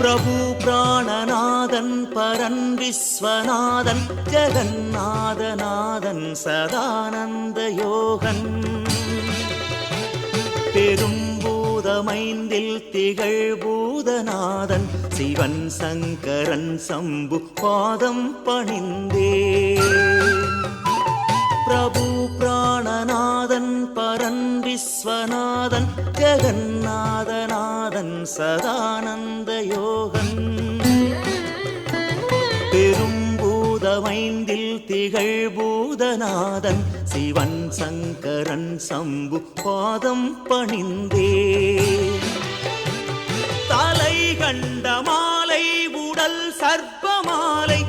பிரபு பிராணநாதன் பரன் விஸ்வநாதன் ஜெகநாதநாதன் சதானந்த யோகன் பெரும்பூதமைந்தில் திகழ் பூதநாதன் சிவன் சங்கரன் சம்பு பாதம் பணிந்தே பிரபு பிராணநாதன் பரன் விஸ்வநாதன் ஜெகநாதநாதன் சதானந்த யோகன் பெரும்பூதமைந்தில் திகழ் பூதநாதன் சிவன் சங்கரன் சம்பு பாதம் பணிந்தே தலை கண்ட மாலை உடல் சர்ப்பமாலை